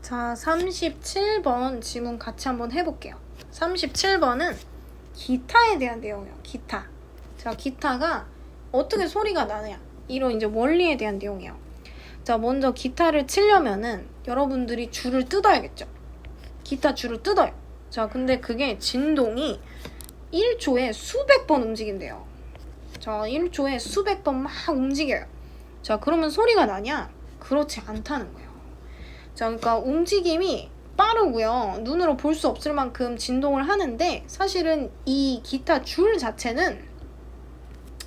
자, 37번 지문 같이 한번 해볼게요. 37번은 기타에 대한 내용이에요. 기타. 자, 기타가 어떻게 소리가 나느냐, 이런 이제 원리에 대한 내용이에요. 자, 먼저 기타를 치려면은 여러분들이 줄을 뜯어야겠죠. 기타 줄을 뜯어요. 자, 근데 그게 진동이 1초에 수백 번 움직인대요. 자, 1초에 수백 번 막 움직여요. 자, 그러면 소리가 나냐? 그렇지 않다는 거예요. 자, 그러니까 움직임이 빠르고요. 눈으로 볼 수 없을 만큼 진동을 하는데 사실은 이 기타 줄 자체는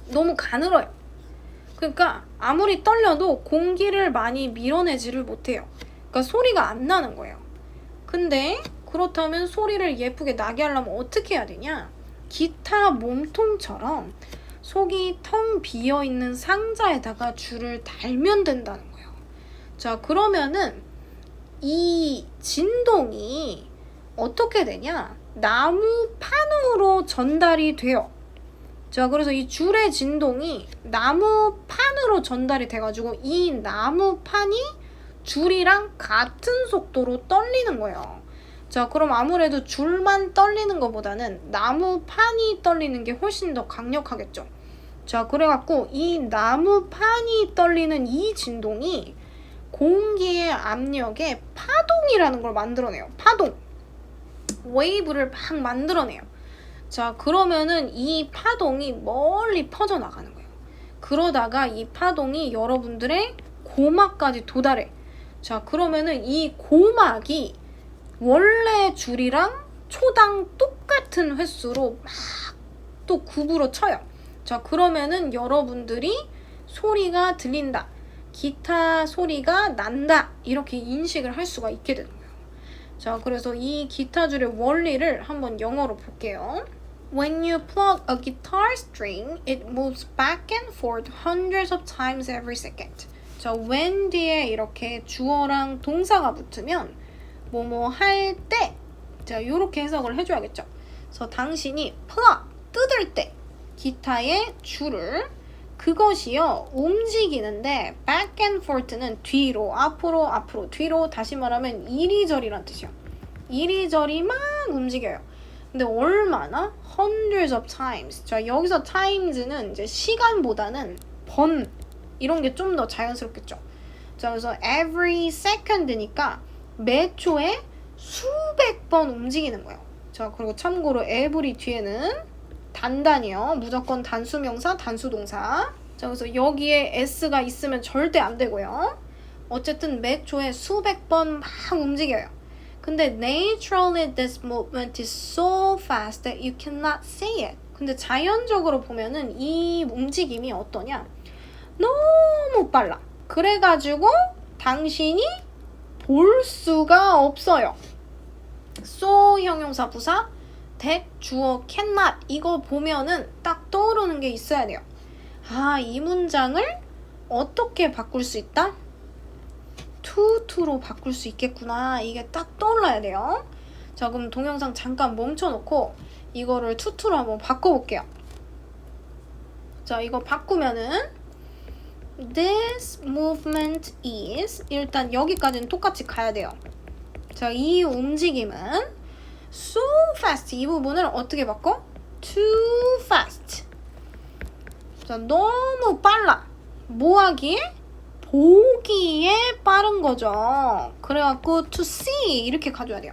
너무 가늘어요. 그러니까 아무리 떨려도 공기를 많이 밀어내지를 못해요. 그러니까 소리가 안 나는 거예요. 근데 그렇다면 소리를 예쁘게 나게 하려면 어떻게 해야 되냐? 기타 몸통처럼 속이 텅 비어있는 상자에다가 줄을 달면 된다는 거예요. 자, 그러면은 이 진동이 어떻게 되냐? 나무판으로 전달이 돼요. 자, 그래서 이 줄의 진동이 나무판으로 전달이 돼가지고 이 나무판이 줄이랑 같은 속도로 떨리는 거예요. 자, 그럼 아무래도 줄만 떨리는 것보다는 나무판이 떨리는 게 훨씬 더 강력하겠죠. 자, 그래갖고 이 나무판이 떨리는 이 진동이 공기의 압력에 파동이라는 걸 만들어내요. 파동. 웨이브를 막 만들어내요. 자, 그러면은 이 파동이 멀리 퍼져나가는 거예요. 그러다가 이 파동이 여러분들의 고막까지 도달해. 자, 그러면은 이 고막이 원래 줄이랑 초당 똑같은 횟수로 막 또 굽으로 쳐요. 자, 그러면은 여러분들이 소리가 들린다, 기타 소리가 난다, 이렇게 인식을 할 수가 있게 되는 거예요. 자, 그래서 이 기타 줄의 원리를 한번 영어로 볼게요. When you plug a guitar string, it moves back and forth hundreds of times every second. 자, when 뒤에 이렇게 주어랑 동사가 붙으면 뭐뭐 할 때, 자, 요렇게 해석을 해줘야겠죠. 그래서 당신이 plug, 뜯을 때 기타의 줄을, 그것이요 움직이는데 back and forth는 뒤로, 앞으로, 앞으로, 뒤로, 다시 말하면 이리저리란 뜻이요. 이리저리 막 움직여요. 근데 얼마나? hundreds of times. 자, 여기서 times는 이제 시간보다는 번, 이런 게 좀 더 자연스럽겠죠. 자, 그래서 every second니까 매 초에 수백 번 움직이는 거예요. 자, 그리고 참고로 every 뒤에는 단단이요. 무조건 단수명사, 단수동사. 자, 그래서 여기에 s가 있으면 절대 안 되고요. 어쨌든 매 초에 수백 번 막 움직여요. 근데 naturally this movement is so fast that you cannot see it. 근데 자연적으로 보면은 이 움직임이 어떠냐? 너무 빨라. 그래가지고 당신이 볼 수가 없어요. so 형용사 부사, that 주어 cannot, 이거 보면은 딱 떠오르는 게 있어야 돼요. 아, 이 문장을 어떻게 바꿀 수 있다? to로 바꿀 수 있겠구나. 이게 딱 떠올라야 돼요. 자, 그럼 동영상 잠깐 멈춰놓고 이거를 to로 한번 바꿔볼게요. 자, 이거 바꾸면은 this movement is, 일단 여기까지는 똑같이 가야 돼요. 자, 이 움직임은 so fast, 이 부분을 어떻게 바꿔? too fast. 자, 너무 빨라. 뭐 하기에? 보기에 빠른 거죠. 그래갖고 to see 이렇게 가져야 돼요.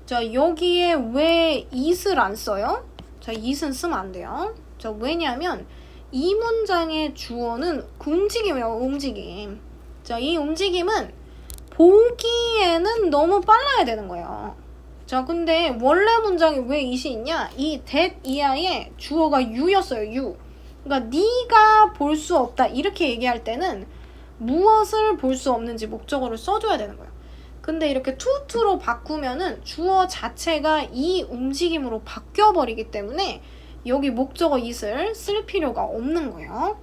자, 여기에 왜 it을 안 써요? 자, it은 쓰면 안 돼요. 자, 왜냐하면 이 문장의 주어는 움직임이에요. 움직임. 자, 이 움직임은 보기에는 너무 빨라야 되는 거예요. 자, 근데 원래 문장에 왜 it이 있냐? 이 that 이하의 주어가 you였어요. you. 그러니까 네가 볼 수 없다, 이렇게 얘기할 때는 무엇을 볼 수 없는지 목적어를 써줘야 되는 거예요. 근데 이렇게 to로 바꾸면은 주어 자체가 이 움직임으로 바뀌어버리기 때문에 여기 목적어 it을 쓸 필요가 없는 거예요.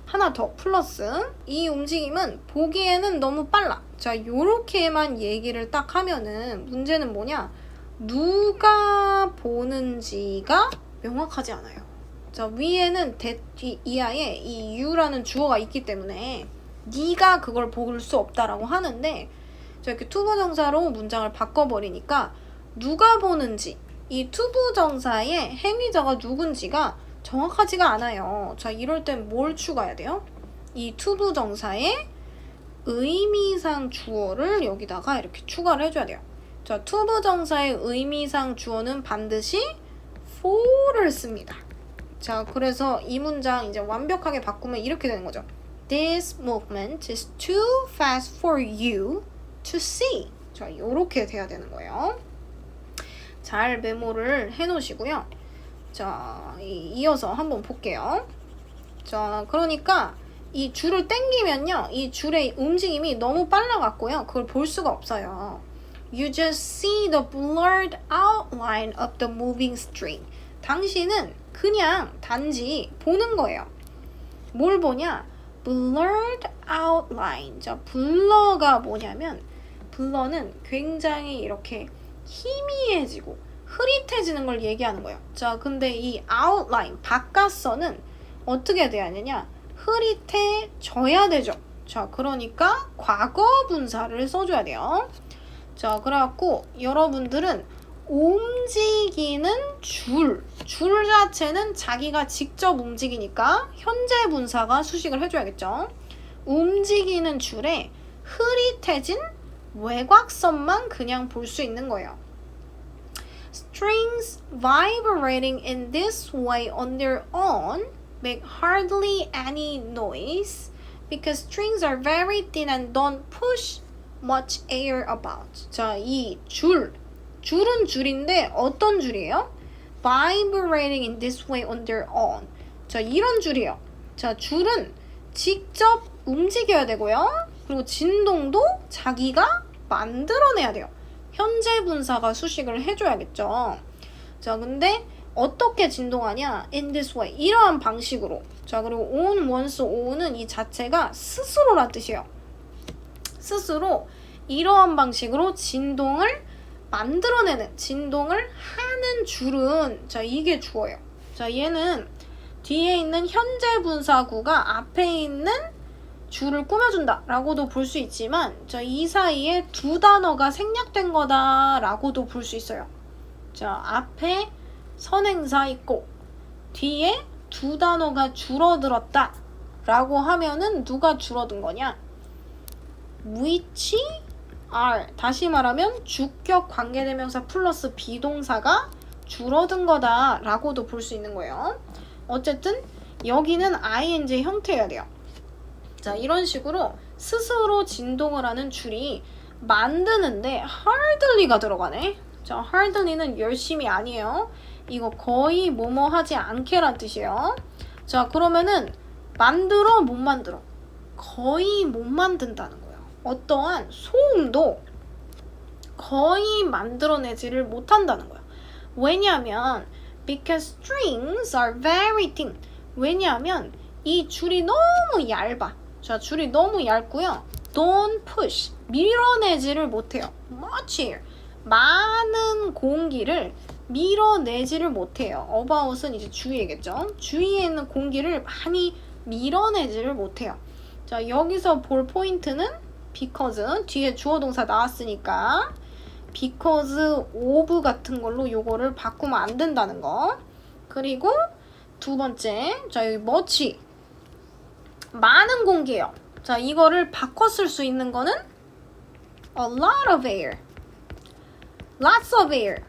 하나 더 플러스, 이 움직임은 보기에는 너무 빨라. 자, 요렇게만 얘기를 딱 하면은 문제는 뭐냐? 누가 보는지가 명확하지 않아요. 자, 위에는 that 이하에 이 you라는 주어가 있기 때문에 네가 그걸 볼 수 없다라고 하는데, 자, 이렇게 투부정사로 문장을 바꿔버리니까 누가 보는지 이 투부정사의 행위자가 누군지가 정확하지가 않아요. 자, 이럴 땐 뭘 추가해야 돼요? 이 투부정사의 의미상 주어를 여기다가 이렇게 추가를 해줘야 돼요. 자, 투부정사의 의미상 주어는 반드시 for를 씁니다. 자, 그래서 이 문장 이제 완벽하게 바꾸면 이렇게 되는 거죠. This movement is too fast for you to see. 자, 이렇게 돼야 되는 거예요. 잘 메모를 해놓으시고요. 자, 이어서 한번 볼게요. 자, 그러니까 이 줄을 당기면요, 이 줄의 움직임이 너무 빨라갖고요, 그걸 볼 수가 없어요. You just see the blurred outline of the moving string. 당신은 그냥 단지 보는 거예요. 뭘 보냐? blurred outline. 자, blur가 뭐냐면 blur는 굉장히 이렇게 희미해지고 흐릿해지는 걸 얘기하는 거예요. 자, 근데 이 outline, 바깥선은 어떻게 돼야 되냐? 흐릿해져야 되죠. 자, 그러니까 과거 분사를 써줘야 돼요. 자, 그래갖고 여러분들은 움직이는 줄 자체는 자기가 직접 움직이니까 현재 분사가 수식을 해줘야겠죠. 움직이는 줄에 흐릿해진 외곽선만 그냥 볼 수 있는 거예요. Strings vibrating in this way on their own make hardly any noise because strings are very thin and don't push much air about. 자, 이 줄은 줄인데 어떤 줄이에요? Vibrating in this way on their own. 자, 이런 줄이에요. 자, 줄은 직접 움직여야 되고요. 그리고 진동도 자기가 만들어내야 돼요. 현재 분사가 수식을 해줘야겠죠. 자, 근데 어떻게 진동하냐? In this way. 이러한 방식으로. 자, 그리고 on, once, on은 이 자체가 스스로란 뜻이에요. 스스로 이러한 방식으로 진동을 만들어내는, 진동을 하는 줄은, 자, 이게 주어예요. 자, 얘는 뒤에 있는 현재 분사구가 앞에 있는 줄을 꾸며준다 라고도 볼 수 있지만, 자, 이 사이에 두 단어가 생략된 거다 라고도 볼 수 있어요. 자, 앞에 선행사 있고 뒤에 두 단어가 줄어들었다 라고 하면은 누가 줄어든 거냐? which are, 다시 말하면 주격 관계대명사 플러스 비동사가 줄어든 거다 라고도 볼 수 있는 거예요. 어쨌든 여기는 ing 형태여야 돼요. 자, 이런 식으로 스스로 진동을 하는 줄이 만드는데 hardly가 들어가네. 자, hardly는 열심히 아니에요. 이거 거의 뭐뭐 하지 않게란 뜻이에요. 자, 그러면은 만들어 못 만들어? 거의 못 만든다는 거예요. 어떠한 소음도 거의 만들어내지를 못한다는 거예요. 왜냐하면 because strings are very thin. 왜냐하면 이 줄이 너무 얇아. 자, 줄이 너무 얇고요. Don't push. 밀어내지를 못해요. Much air. 많은 공기를 밀어내지를 못해요. about은 이제 주위겠죠. 주위에 있는 공기를 많이 밀어내지를 못해요. 자, 여기서 볼 포인트는 because, 뒤에 주어 동사 나왔으니까 because of 같은 걸로 요거를 바꾸면 안 된다는 거. 그리고 두 번째, 자, 여기 much, 많은 공기예요. 자, 이거를 바꿔 쓸 수 있는 거는 a lot of air, lots of air,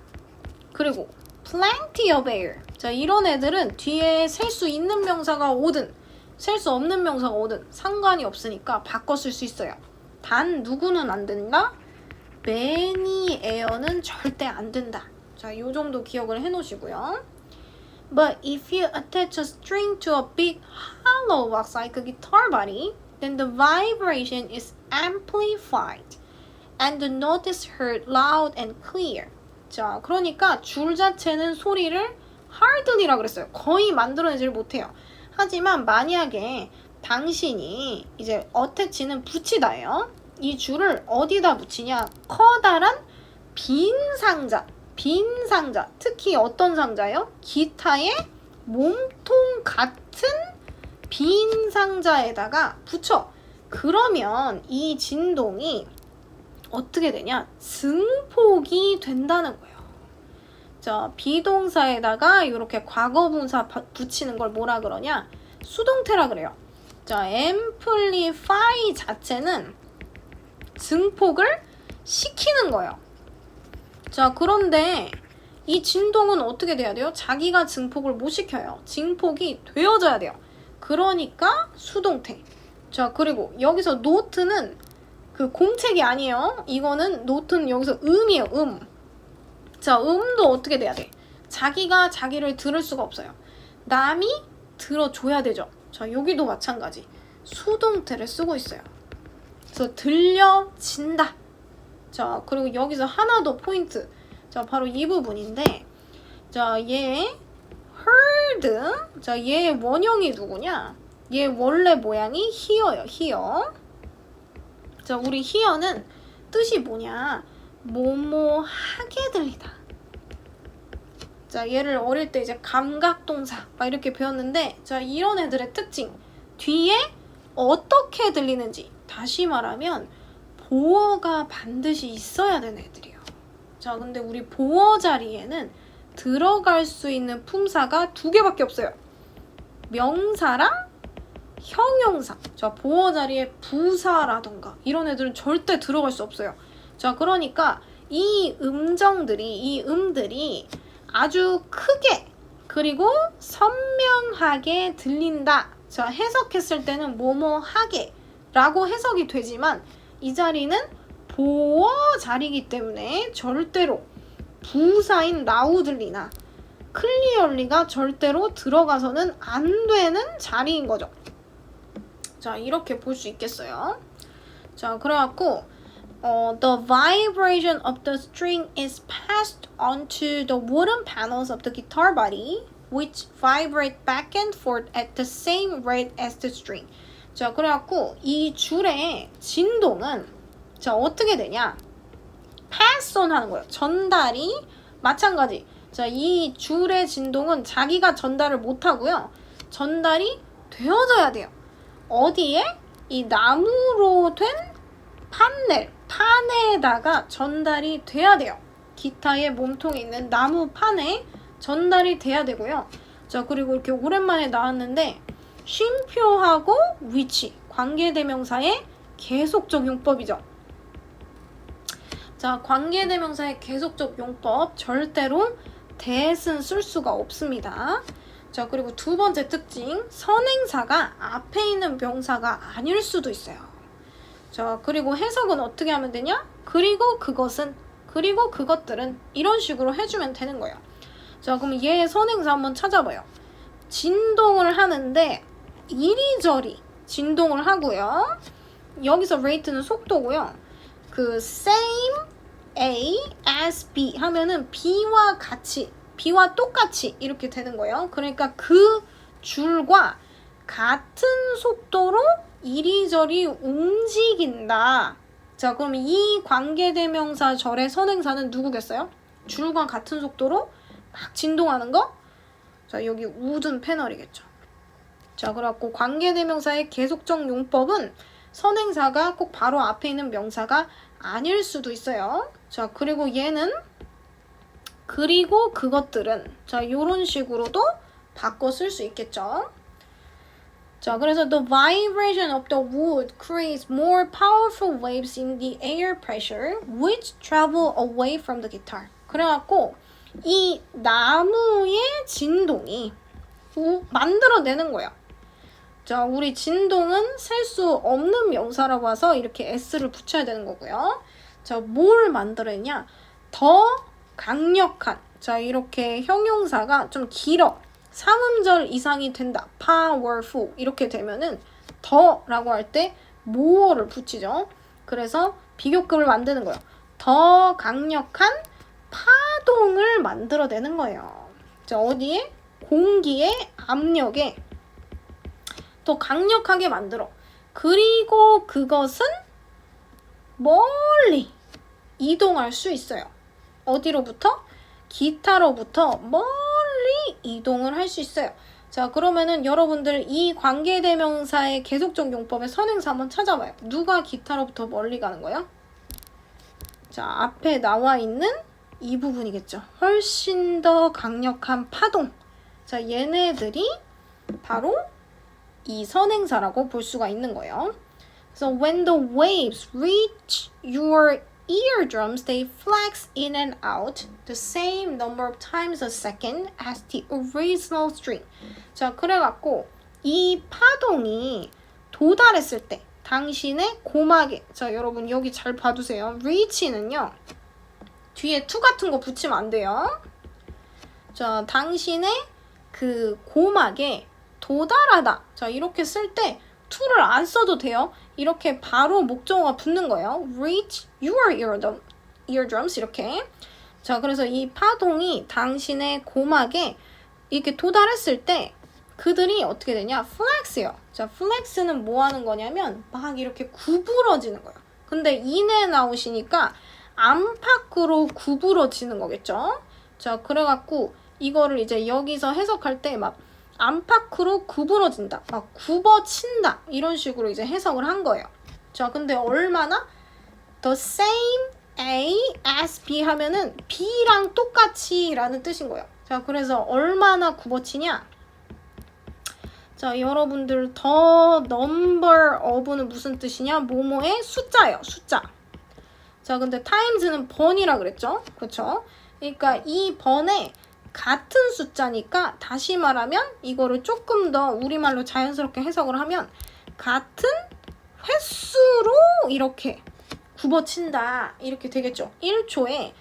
그리고 plenty of air. 자, 이런 애들은 뒤에 셀 수 있는 명사가 오든 셀 수 없는 명사가 오든 상관이 없으니까 바꿔 쓸 수 있어요. 단 누구는 안 된다? many air는 절대 안 된다. 자, 요 정도 기억을 해 놓으시고요. But if you attach a string to a big hollow box like a guitar body, then the vibration is amplified and the note is heard loud and clear. 자, 그러니까 줄 자체는 소리를 hardly라 그랬어요. 거의 만들어내지를 못해요. 하지만 만약에 당신이 이제 어태치는 붙이다예요. 이 줄을 어디다 붙이냐? 커다란 빈 상자, 특히 어떤 상자요? 기타의 몸통 같은 빈 상자에다가 붙여. 그러면 이 진동이 어떻게 되냐? 증폭이 된다는 거예요. 자, 비동사에다가 이렇게 과거분사 붙이는 걸 뭐라 그러냐? 수동태라 그래요. 자, amplify 자체는 증폭을 시키는 거예요. 자, 그런데 이 진동은 어떻게 돼야 돼요? 자기가 증폭을 못 시켜요. 증폭이 되어져야 돼요. 그러니까 수동태. 자, 그리고 여기서 노트는 그 공책이 아니에요. 이거는 노트는 여기서 음이에요. 음. 자, 음도 어떻게 돼야 돼? 자기가 자기를 들을 수가 없어요. 남이 들어줘야 되죠. 자, 여기도 마찬가지. 수동태를 쓰고 있어요. 그래서 들려진다. 자, 그리고 여기서 하나 더 포인트. 자, 바로 이 부분인데, 자, 얘 heard. 자, 얘의 원형이 누구냐? 얘 원래 모양이 hear예요. hear. 자, 우리 hear는 뜻이 뭐냐? 뭐뭐 하게 들리다. 자, 얘를 어릴 때 이제 감각동사 막 이렇게 배웠는데, 자, 이런 애들의 특징. 뒤에 어떻게 들리는지. 다시 말하면 보어가 반드시 있어야 되는 애들이에요. 자, 근데 우리 보어 자리에는 들어갈 수 있는 품사가 2개밖에 없어요. 명사랑 형용사. 자, 보어 자리에 부사라던가 이런 애들은 절대 들어갈 수 없어요. 자, 그러니까 이 음들이 아주 크게 그리고 선명하게 들린다. 자, 해석했을 때는 뭐뭐하게 라고 해석이 되지만 이 자리는 보어 자리이기 때문에 절대로 부사인 라우들리나 클리얼리가 절대로 들어가서는 안 되는 자리인 거죠. 자, 이렇게 볼 수 있겠어요. 자, 그래갖고 the vibration of the string is passed onto the wooden panels of the guitar body, which vibrate back and forth at the same rate as the string. 자, 그래갖고 이 줄의 진동은 자, 어떻게 되냐? pass on 하는 거예요. 전달이 마찬가지. 자, 이 줄의 진동은 자기가 전달을 못하고요. 전달이 되어져야 돼요. 어디에? 이 나무로 된 판에다가 전달이 돼야 돼요. 기타의 몸통에 있는 나무 판에 전달이 돼야 되고요. 자, 그리고 이렇게 오랜만에 나왔는데 쉼표하고 위치, 관계대명사의 계속적 용법이죠. 자, 관계대명사의 계속적 용법 절대로 that은 쓸 수가 없습니다. 자, 그리고 두 번째 특징, 선행사가 앞에 있는 명사가 아닐 수도 있어요. 자, 그리고 해석은 어떻게 하면 되냐? 그리고 그것은, 그리고 그것들은 이런 식으로 해주면 되는 거예요. 자, 그럼 얘의 선행사 한번 찾아봐요. 진동을 하는데 이리저리 진동을 하고요. 여기서 rate는 속도고요. 그 same A as B 하면은 B와 같이, B와 똑같이 이렇게 되는 거예요. 그러니까 그 줄과 같은 속도로 이리저리 움직인다. 자, 그럼 이 관계대명사 절의 선행사는 누구겠어요? 줄과 같은 속도로 막 진동하는 거? 자, 여기 우든 패널이겠죠. 자, 그래갖고 관계대명사의 계속적 용법은 선행사가 꼭 바로 앞에 있는 명사가 아닐 수도 있어요. 자, 그리고 얘는 그리고 그것들은 자, 요런 식으로도 바꿔 쓸 수 있겠죠. 자, 그래서 the vibration of the wood creates more powerful waves in the air pressure which travel away from the guitar. 그래갖고 이 나무의 진동이 만들어내는 거예요. 자, 우리 진동은 셀 수 없는 명사라고 해서 이렇게 s를 붙여야 되는 거고요. 자, 뭘 만들어내냐? 더 강력한, 자, 이렇게 형용사가 좀 길어. 3음절 이상이 된다. powerful 이렇게 되면은 더라고 할 때 more를 붙이죠. 그래서 비교급을 만드는 거예요. 더 강력한 파동을 만들어내는 거예요. 자, 어디에? 공기의 압력에 더 강력하게 만들어. 그리고 그것은 멀리 이동할 수 있어요. 어디로부터? 기타로부터 멀리 이동을 할 수 있어요. 자, 그러면은 여러분들 이 관계대명사의 계속적 용법의 선행사 한번 찾아봐요. 누가 기타로부터 멀리 가는 거예요? 자, 앞에 나와 있는 이 부분이겠죠. 훨씬 더 강력한 파동. 자, 얘네들이 바로 이 선행사라고 볼 수가 있는 거예요. So when the waves reach your eardrums, they flex in and out the same number of times a second as the original string. 자, 그래갖고 이 파동이 도달했을 때 당신의 고막에, 자, 여러분 여기 잘 봐두세요. reach는요, 뒤에 to 같은 거 붙이면 안 돼요. 자, 당신의 그 고막에 도달하다. 자, 이렇게 쓸 때 to를 안 써도 돼요. 이렇게 바로 목적어가 붙는 거예요. reach your eardrums 이렇게. 자, 그래서 이 파동이 당신의 고막에 이렇게 도달했을 때 그들이 어떻게 되냐? flex예요. 자, flex는 뭐 하는 거냐면 막 이렇게 구부러지는 거예요. 근데 in에 나오시니까 안팎으로 구부러지는 거겠죠? 자, 그래갖고 이거를 이제 여기서 해석할 때 막 안팎으로 구부러진다, 막 굽어친다 이런 식으로 이제 해석을 한 거예요. 자, 근데 얼마나? The same A as B 하면은 B랑 똑같이 라는 뜻인 거예요. 자, 그래서 얼마나 굽어치냐? 자, 여러분들 the number of는 무슨 뜻이냐? 뭐뭐의 숫자예요. 숫자. 자, 근데 times는 번이라 그랬죠? 그렇죠? 그러니까 이 번에 같은 숫자니까 다시 말하면 이거를 조금 더 우리말로 자연스럽게 해석을 하면 같은 횟수로 이렇게 굽어친다 이렇게 되겠죠. 1초에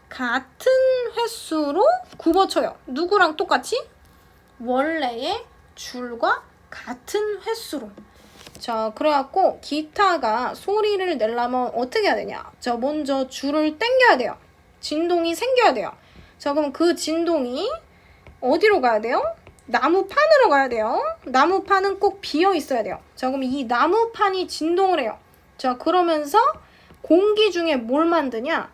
같은 횟수로 굽어쳐요. 누구랑 똑같이? 원래의 줄과 같은 횟수로. 자, 그래갖고 기타가 소리를 내려면 어떻게 해야 되냐? 자, 먼저 줄을 당겨야 돼요. 진동이 생겨야 돼요. 자, 그럼 그 진동이 어디로 가야 돼요? 나무판으로 가야 돼요. 나무판은 꼭 비어 있어야 돼요. 자, 그럼 이 나무판이 진동을 해요. 자, 그러면서 공기 중에 뭘 만드냐?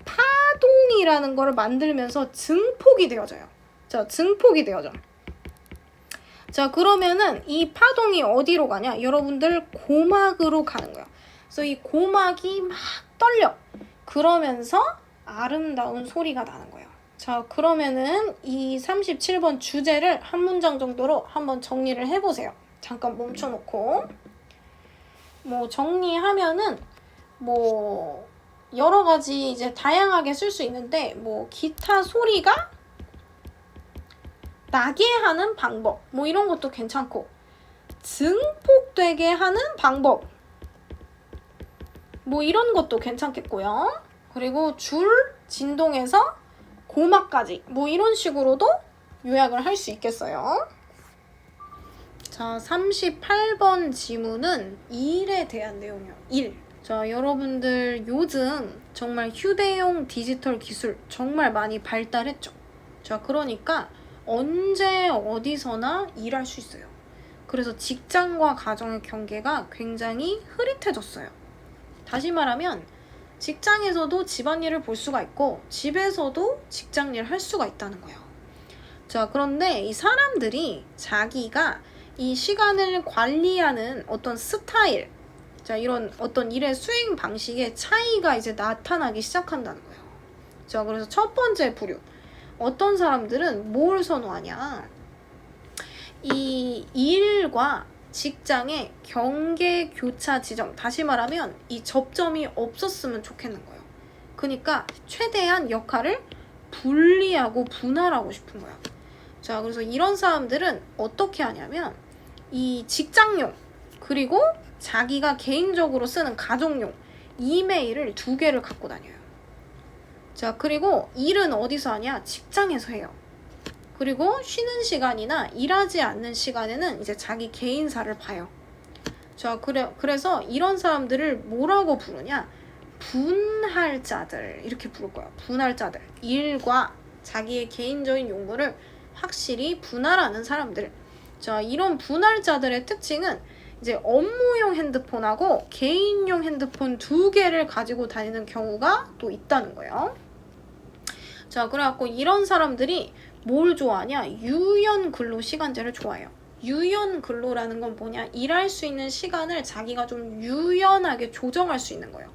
파동이라는 걸 만들면서 증폭이 되어져요. 자, 증폭이 되어져. 자, 그러면은 이 파동이 어디로 가냐? 여러분들 고막으로 가는 거예요. 그래서 이 고막이 막 떨려. 그러면서 아름다운 소리가 나는 거예요. 자, 그러면은 이 37번 주제를 한 문장 정도로 한번 정리를 해보세요. 잠깐 멈춰놓고. 뭐 정리하면은 뭐 여러 가지 이제 다양하게 쓸 수 있는데 뭐 기타 소리가 나게 하는 방법 뭐 이런 것도 괜찮고 증폭되게 하는 방법 뭐 이런 것도 괜찮겠고요. 그리고 줄 진동에서 고막까지 뭐 이런 식으로도 요약을 할 수 있겠어요. 자, 38번 지문은 일에 대한 내용이에요. 일. 자, 여러분들 요즘 정말 휴대용 디지털 기술 정말 많이 발달했죠. 자, 그러니까 언제 어디서나 일할 수 있어요. 그래서 직장과 가정의 경계가 굉장히 흐릿해졌어요. 다시 말하면 직장에서도 집안일을 볼 수가 있고 집에서도 직장일 할 수가 있다는 거예요. 자, 그런데 이 사람들이 자기가 이 시간을 관리하는 어떤 스타일, 자, 이런 어떤 일의 수행 방식의 차이가 이제 나타나기 시작한다는 거예요. 자, 그래서 첫 번째 부류. 어떤 사람들은 뭘 선호하냐? 이 일과 직장의 경계 교차 지점, 다시 말하면 이 접점이 없었으면 좋겠는 거예요. 그러니까 최대한 역할을 분리하고 분할하고 싶은 거야. 자, 그래서 이런 사람들은 어떻게 하냐면 이 직장용 그리고 자기가 개인적으로 쓰는 가정용 이메일을 2개를 갖고 다녀요. 자, 그리고 일은 어디서 하냐? 직장에서 해요. 그리고 쉬는 시간이나 일하지 않는 시간에는 이제 자기 개인사를 봐요. 자, 그래서 이런 사람들을 뭐라고 부르냐? 분할자들 이렇게 부를 거야. 분할자들. 일과 자기의 개인적인 용무를 확실히 분할하는 사람들. 자, 이런 분할자들의 특징은 이제 업무용 핸드폰하고 개인용 핸드폰 2개를 가지고 다니는 경우가 또 있다는 거예요. 자, 그래갖고 이런 사람들이 뭘 좋아하냐? 유연 근로 시간제를 좋아해요. 유연 근로라는 건 뭐냐? 일할 수 있는 시간을 자기가 좀 유연하게 조정할 수 있는 거예요.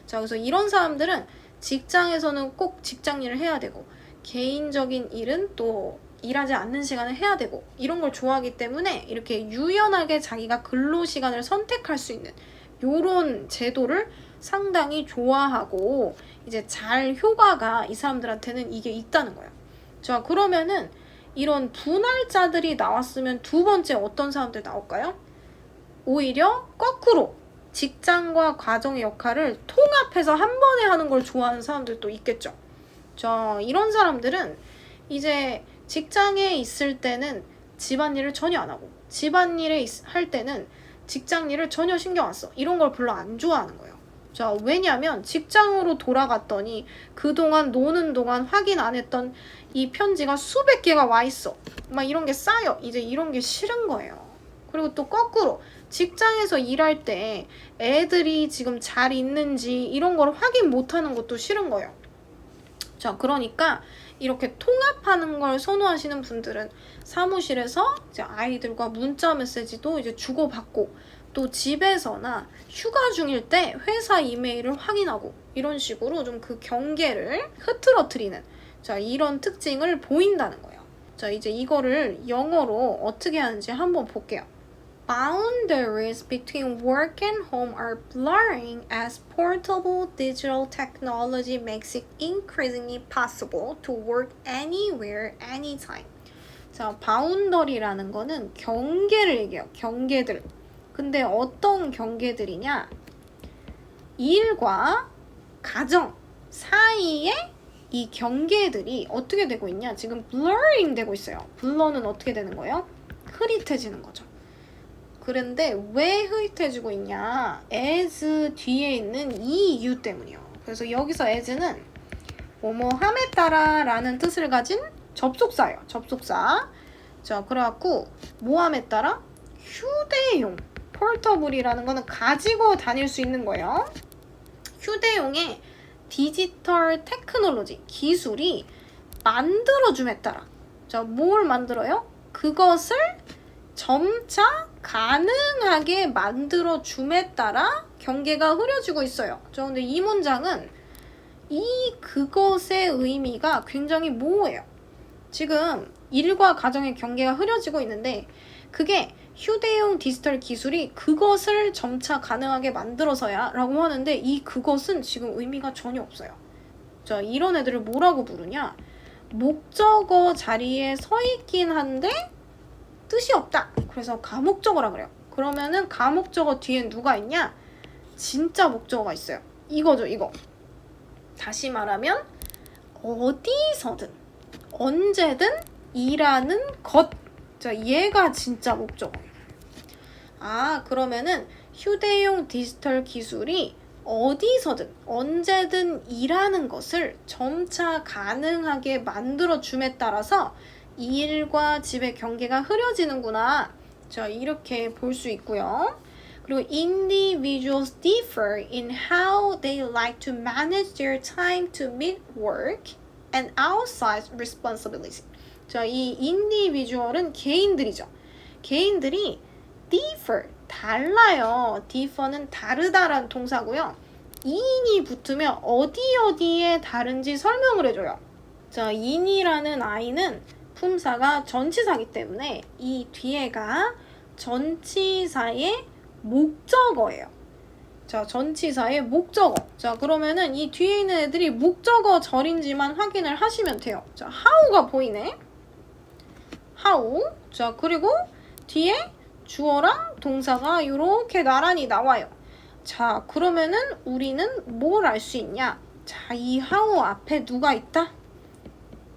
자, 그래서 이런 사람들은 직장에서는 꼭 직장 일을 해야 되고 개인적인 일은 또 일하지 않는 시간을 해야 되고 이런 걸 좋아하기 때문에 이렇게 유연하게 자기가 근로 시간을 선택할 수 있는 요런 제도를 상당히 좋아하고 이제 잘 효과가 이 사람들한테는 이게 있다는 거예요. 자, 그러면은 이런 분할자들이 나왔으면 두 번째 어떤 사람들 나올까요? 오히려 거꾸로 직장과 가정의 역할을 통합해서 한 번에 하는 걸 좋아하는 사람들도 있겠죠. 자, 이런 사람들은 이제 직장에 있을 때는 집안일을 전혀 안 하고 집안일에 할 때는 직장일을 전혀 신경 안 써. 이런 걸 별로 안 좋아하는 거예요. 자, 왜냐면 직장으로 돌아갔더니 그동안 노는 동안 확인 안 했던 이 편지가 수백 개가 와 있어. 막 이런 게 쌓여. 이제 이런 게 싫은 거예요. 그리고 또 거꾸로 직장에서 일할 때 애들이 지금 잘 있는지 이런 걸 확인 못 하는 것도 싫은 거예요. 자, 그러니까 이렇게 통합하는 걸 선호하시는 분들은 사무실에서 이제 아이들과 문자 메시지도 이제 주고받고 또 집에서나 휴가 중일 때 회사 이메일을 확인하고 이런 식으로 좀 그 경계를 흐트러뜨리는 자, 이런 특징을 보인다는 거예요. 자, 이제 이거를 영어로 어떻게 하는지 한번 볼게요. Boundaries between work and home are blurring as portable digital technology makes it increasingly possible to work anywhere, anytime. 자, 바운더리라는 거는 경계를 얘기해요. 경계들. 근데 어떤 경계들이냐? 일과 가정 사이에 이 경계들이 어떻게 되고 있냐? 지금 blurring 되고 있어요. blur는 어떻게 되는 거예요? 흐릿해지는 거죠. 그런데 왜 흐릿해지고 있냐? as 뒤에 있는 이 이유 때문이요. 그래서 여기서 as는 뭐뭐함에 따라 라는 뜻을 가진 접속사예요. 접속사. 자, 그래갖고 뭐함에 따라 휴대용 폴터블이라는 거는 가지고 다닐 수 있는 거예요. 휴대용의 디지털 테크놀로지 기술이 만들어줌에 따라 자, 뭘 만들어요? 그것을 점차 가능하게 만들어줌에 따라 경계가 흐려지고 있어요. 자, 근데 이 문장은 이 그것의 의미가 굉장히 모호해요. 지금 일과 가정의 경계가 흐려지고 있는데 그게 휴대용 디지털 기술이 그것을 점차 가능하게 만들어서야 라고 하는데 이 그것은 지금 의미가 전혀 없어요. 자, 이런 애들을 뭐라고 부르냐? 목적어 자리에 서 있긴 한데 뜻이 없다. 그래서 가목적어라 그래요. 그러면은 가목적어 뒤엔 누가 있냐? 진짜 목적어가 있어요. 이거죠, 이거. 다시 말하면 어디서든 언제든 일하는 것. 자, 얘가 진짜 목적어예요. 아, 그러면은 휴대용 디지털 기술이 어디서든 언제든 일하는 것을 점차 가능하게 만들어줌에 따라서 일과 집의 경계가 흐려지는구나. 자, 이렇게 볼 수 있고요. 그리고 individuals differ in how they like to manage their time to meet work and outside responsibilities. 자, 이 individual은 개인들이죠. 개인들이 differ, 달라요. differ는 다르다라는 동사고요. in이 붙으면 어디에 다른지 설명을 해줘요. 자, in이라는 i는 품사가 전치사이기 때문에 이 뒤에가 전치사의 목적어예요. 자, 전치사의 목적어. 자, 그러면은 이 뒤에 있는 애들이 목적어 절인지만 확인을 하시면 돼요. 자, how가 보이네. how. 자, 그리고 뒤에 주어랑 동사가 이렇게 나란히 나와요. 자, 그러면은 우리는 뭘 알 수 있냐? 자, 이 how 앞에 누가 있다?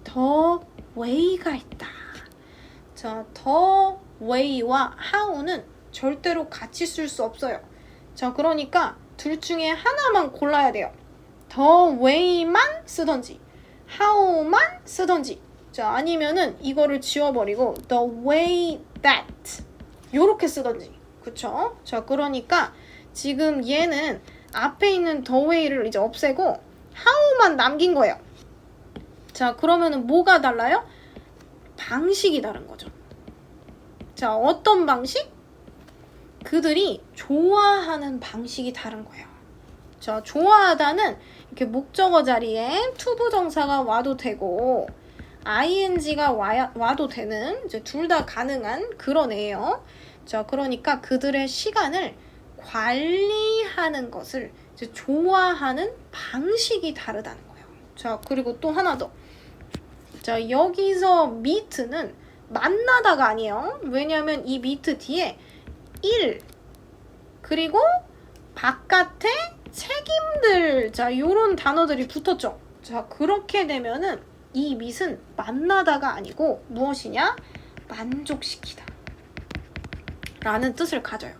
the way가 있다. 자, the way와 how는 절대로 같이 쓸 수 없어요. 자, 그러니까 둘 중에 하나만 골라야 돼요. the way만 쓰던지 how만 쓰던지. 자, 아니면은 이거를 지워버리고 the way that 요렇게 쓰던지. 그쵸? 자, 그러니까 지금 얘는 앞에 있는 the way를 이제 없애고 how만 남긴 거예요. 자, 그러면은 뭐가 달라요? 방식이 다른 거죠. 자, 어떤 방식? 그들이 좋아하는 방식이 다른 거예요. 자, 좋아하다는 이렇게 목적어 자리에 투부정사가 와도 되고 ing가 와도 되는 이제 둘 다 가능한 그런 애예요. 자, 그러니까 그들의 시간을 관리하는 것을 이제 좋아하는 방식이 다르다는 거예요. 자, 그리고 또 하나 더. 자, 여기서 meet는 만나다가 아니에요. 왜냐하면 이 meet 뒤에 일 그리고 바깥에 책임들 자 요런 단어들이 붙었죠. 자, 그렇게 되면은 이 meet은 만나다가 아니고 무엇이냐? 만족시키다 라는 뜻을 가져요.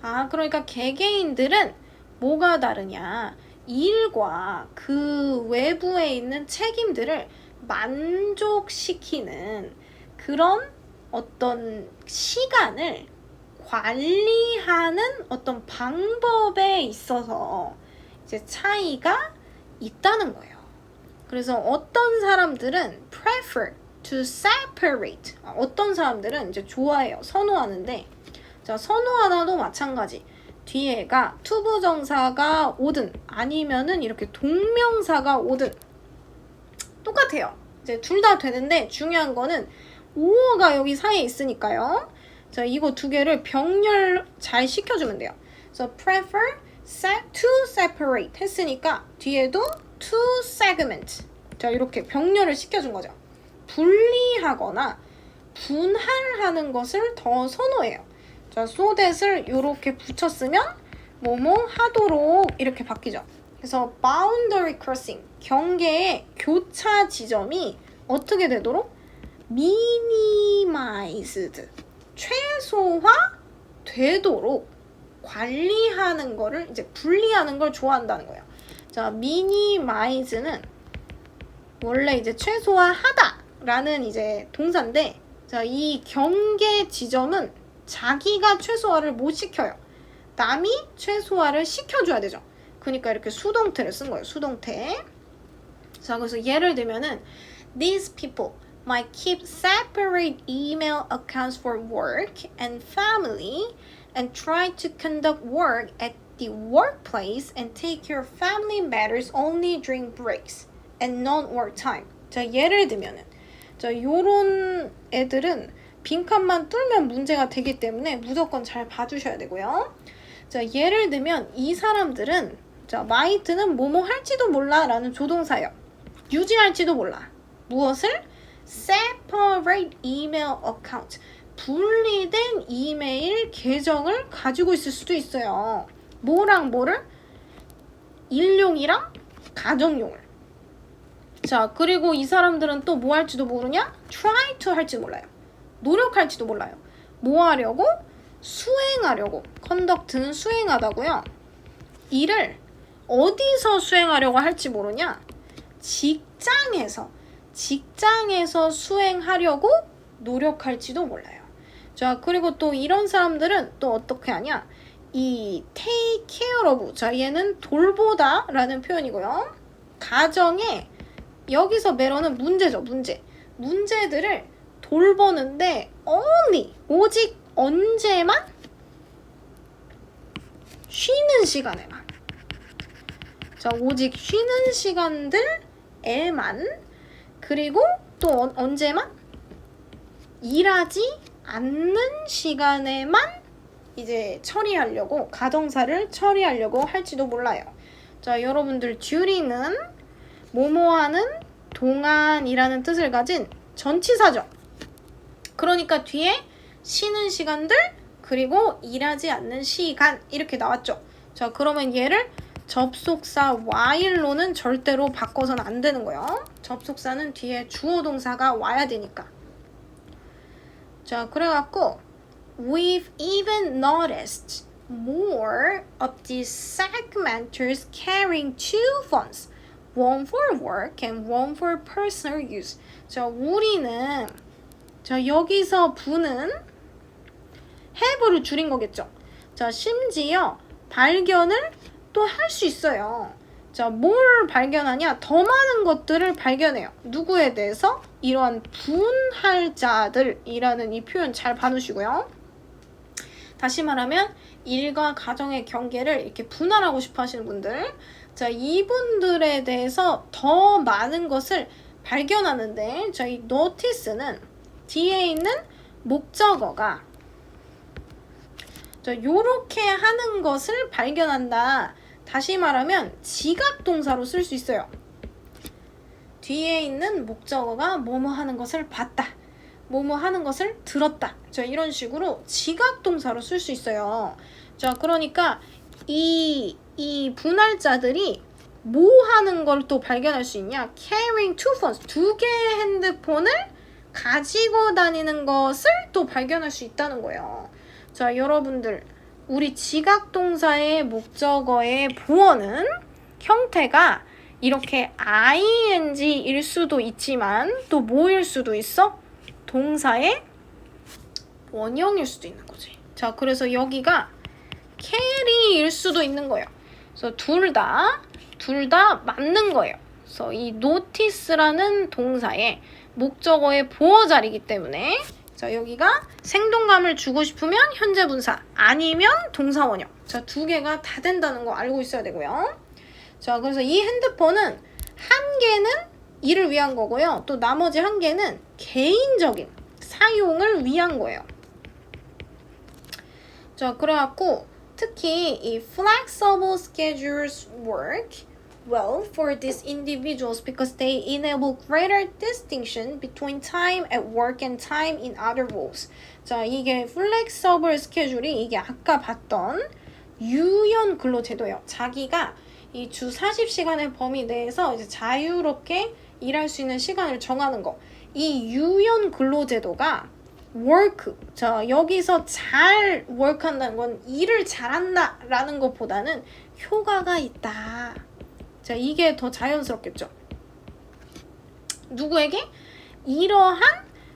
아, 그러니까 개개인들은 뭐가 다르냐? 일과 그 외부에 있는 책임들을 만족시키는 그런 어떤 시간을 관리하는 어떤 방법에 있어서 이제 차이가 있다는 거예요. 그래서 어떤 사람들은 prefer to separate. 어떤 사람들은 이제 좋아해요. 선호하는데, 자, 선호하다도 마찬가지. 뒤에가 투부정사가 오든 아니면은 이렇게 동명사가 오든 똑같아요. 이제 둘 다 되는데 중요한 거는 오어가 여기 사이에 있으니까요. 자, 이거 두 개를 병렬 잘 시켜주면 돼요. 그래서 prefer to separate 했으니까 뒤에도 to segment. 자, 이렇게 병렬을 시켜준 거죠. 분리하거나 분할하는 것을 더 선호해요. 자, so that을 이렇게 붙였으면 뭐뭐 하도록 이렇게 바뀌죠. 그래서 boundary crossing, 경계의 교차 지점이 어떻게 되도록? minimized, 최소화 되도록 관리하는 거를 이제 분리하는 걸 좋아한다는 거예요. 자, minimize는 원래 이제 최소화하다라는 이제 동사인데, 자, 이 경계 지점은 자기가 최소화를 못 시켜요. 남이 최소화를 시켜줘야 되죠. 그러니까 이렇게 수동태를 쓴 거예요. 수동태. 자, 그래서 예를 들면은 these people might keep separate email accounts for work and family and try to conduct work at the workplace and take care of family matters only during breaks and non-work time. 자, 예를 들면은 자, 요런 애들은 빈칸만 뚫면 문제가 되기 때문에 무조건 잘 봐주셔야 되고요. 자, 예를 들면 이 사람들은 자, might는 뭐뭐 할지도 몰라 라는 조동사예요. 유지할지도 몰라. 무엇을? separate email account. 분리된 이메일 계정을 가지고 있을 수도 있어요. 뭐랑 뭐를? 일용이랑 가정용을. 자, 그리고 이 사람들은 또 뭐 할지도 모르냐? try to 할지도 몰라요. 노력할지도 몰라요. 뭐 하려고? 수행하려고. conduct는 수행하다고요. 일을 어디서 수행하려고 할지 모르냐? 직장에서 수행하려고 노력할지도 몰라요. 자, 그리고 또 이런 사람들은 또 어떻게 하냐? 이 take care of. 자, 얘는 돌보다 라는 표현이고요. 가정에 여기서 매러는 문제죠. 문제들을 돌보는데 only, 오직 언제만? 쉬는 시간에만. 자, 오직 쉬는 시간들에만. 그리고 또 언제만? 일하지 않는 시간에만 이제 처리하려고, 가정사를 처리하려고 할지도 몰라요. 자, 여러분들 during은 뭐뭐하는 동안이라는 뜻을 가진 전치사죠. 그러니까 뒤에 쉬는 시간들 그리고 일하지 않는 시간 이렇게 나왔죠. 자, 그러면 얘를 접속사 while로는 절대로 바꿔서는 안 되는 거예요. 접속사는 뒤에 주어 동사가 와야 되니까. 자, 그래갖고 we've even noticed more of these segmenters carrying two phones, one for work and one for personal use. 자, 우리는 자, 여기서 부는 have를 줄인 거겠죠. 자, 심지어 발견을 또 할 수 있어요. 자, 뭘 발견하냐? 더 많은 것들을 발견해요. 누구에 대해서? 이러한 분할자들이라는 이 표현 잘 봐두시고요. 다시 말하면 일과 가정의 경계를 이렇게 분할하고 싶어 하시는 분들, 자, 이분들에 대해서 더 많은 것을 발견하는데, 자, 이 notice는 뒤에 있는 목적어가 자, 요렇게 하는 것을 발견한다. 다시 말하면 지각 동사로 쓸 수 있어요. 뒤에 있는 목적어가 뭐뭐 하는 것을 봤다. 뭐뭐 하는 것을 들었다. 자, 이런 식으로 지각 동사로 쓸 수 있어요. 자, 그러니까 이 분할자들이 뭐 하는 걸 또 발견할 수 있냐? Carrying two phones. 2개의 핸드폰을 가지고 다니는 것을 또 발견할 수 있다는 거예요. 자, 여러분들, 우리 지각동사의 목적어의 보어는 형태가 이렇게 ing일 수도 있지만 또 뭐일 수도 있어? 동사의 원형일 수도 있는 거지. 자, 그래서 여기가 carry일 수도 있는 거예요. 그래서 둘 다 맞는 거예요. 그래서 이 notice라는 동사의 목적어의 보어 자리이기 때문에 자, 여기가 생동감을 주고 싶으면 현재 분사 아니면 동사 원형. 자, 2개가 다 된다는 거 알고 있어야 되고요. 자, 그래서 이 핸드폰은 한 개는 일을 위한 거고요. 또 나머지 한 개는 개인적인 사용을 위한 거예요. 자, 그래갖고 특히 이 flexible schedules work well for these individuals because they enable greater distinction between time at work and time in other roles. 자, 이게 flexible schedule이 이게 아까 봤던 유연 근로 제도예요. 자기가 이 주 40시간의 범위 내에서 이제 자유롭게 일할 수 있는 시간을 정하는 거. 이 유연 근로 제도가 work. 자, 여기서 잘 work한다는 건 일을 잘한다라는 것보다는 효과가 있다. 자, 이게 더 자연스럽겠죠. 누구에게? 이러한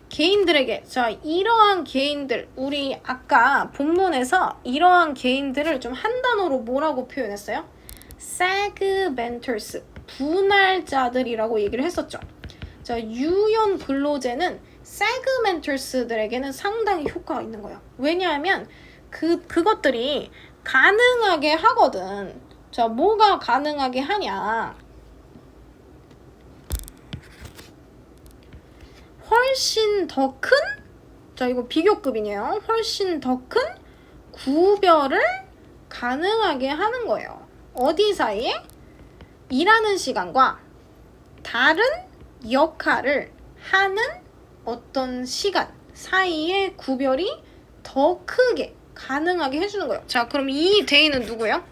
개인들에게. 자, 이러한 개인들, 우리 아까 본문에서 이러한 개인들을 좀 한 단어로 뭐라고 표현했어요? segmenters, 분할자들이라고 얘기를 했었죠. 자, 유연 근로제는 segmenters들에게는 상당히 효과가 있는 거예요. 왜냐하면 그것들이 가능하게 하거든. 자, 뭐가 가능하게 하냐? 훨씬 더 큰, 자, 이거 비교급이네요. 훨씬 더 큰 구별을 가능하게 하는 거예요. 어디 사이에? 일하는 시간과 다른 역할을 하는 어떤 시간 사이의 구별이 더 크게 가능하게 해주는 거예요. 자, 그럼 이 데이는 누구예요?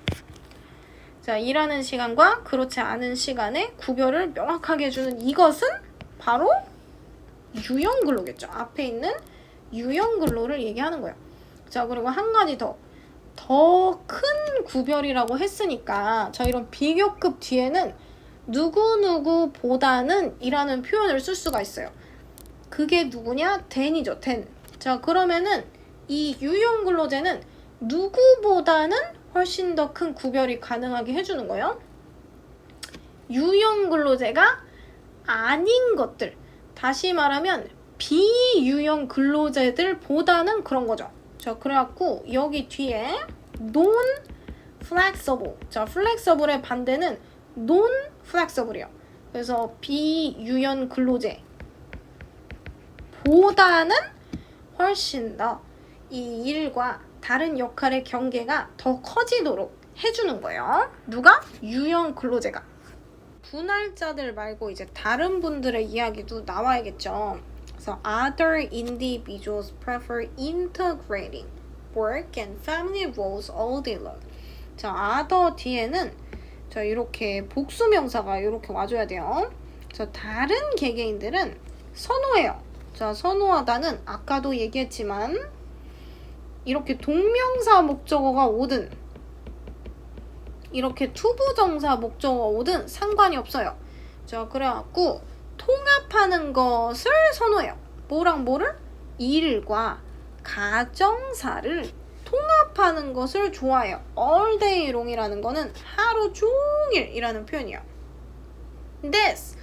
자, 일하는 시간과 그렇지 않은 시간의 구별을 명확하게 해주는 이것은 바로 유연근로겠죠. 앞에 있는 유연근로를 얘기하는 거예요. 자, 그리고 한 가지 더 큰 구별이라고 했으니까 자, 이런 비교급 뒤에는 누구누구보다는 이라는 표현을 쓸 수가 있어요. 그게 누구냐? than이죠. than. 자, 그러면은 이 유연근로제는 누구보다는 훨씬 더 큰 구별이 가능하게 해주는 거예요. 유연근로제가 아닌 것들, 다시 말하면 비유연근로제들보다는 그런 거죠. 자, 그래갖고 여기 뒤에 non-flexible. 자, flexible의 반대는 non-flexible이요. 그래서 비유연근로제 보다는 훨씬 더 이 일과 다른 역할의 경계가 더 커지도록 해주는 거예요. 누가? 유연근로제가. 분할자들 말고 이제 다른 분들의 이야기도 나와야겠죠. 그래서 other individuals prefer integrating work and family roles all day long. 자, other 뒤에는 자, 이렇게 복수명사가 이렇게 와줘야 돼요. 자, 다른 개개인들은 선호해요. 자, 선호하다는 아까도 얘기했지만 이렇게 동명사 목적어가 오든 이렇게 투부정사 목적어가 오든 상관이 없어요. 자, 그래갖고 통합하는 것을 선호해요. 뭐랑 뭐를? 일과 가정사를 통합하는 것을 좋아해요. all day long이라는 거는 하루 종일이라는 표현이에요. This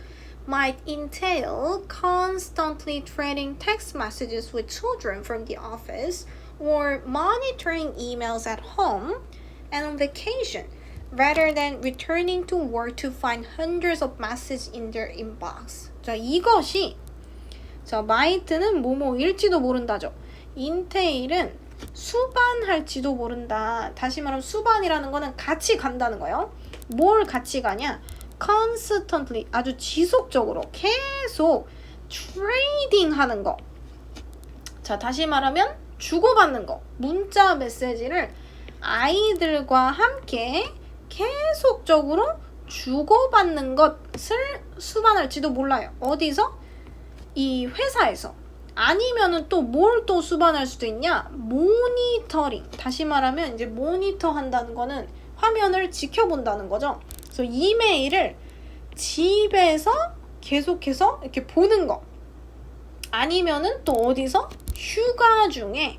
might entail constantly trading text messages with children from the office or monitoring emails at home and on vacation. rather than returning to work to find hundreds of messages in their inbox. 자, 이것이 자, might는 뭐뭐일지도 모른다죠. entail은 수반할지도 모른다. 다시 말하면 수반이라는 거는 같이 간다는 거예요. 뭘 같이 가냐? constantly, 아주 지속적으로 계속 trading 하는 거. 자, 다시 말하면 주고받는 거. 문자 메시지를 아이들과 함께 계속적으로 주고받는 것을 수반할지도 몰라요. 어디서? 이 회사에서. 아니면은 또 뭘 또 수반할 수도 있냐? 모니터링. 다시 말하면 이제 모니터 한다는 거는 화면을 지켜본다는 거죠. 그래서 이메일을 집에서 계속해서 이렇게 보는 거. 아니면은 또 어디서? 휴가 중에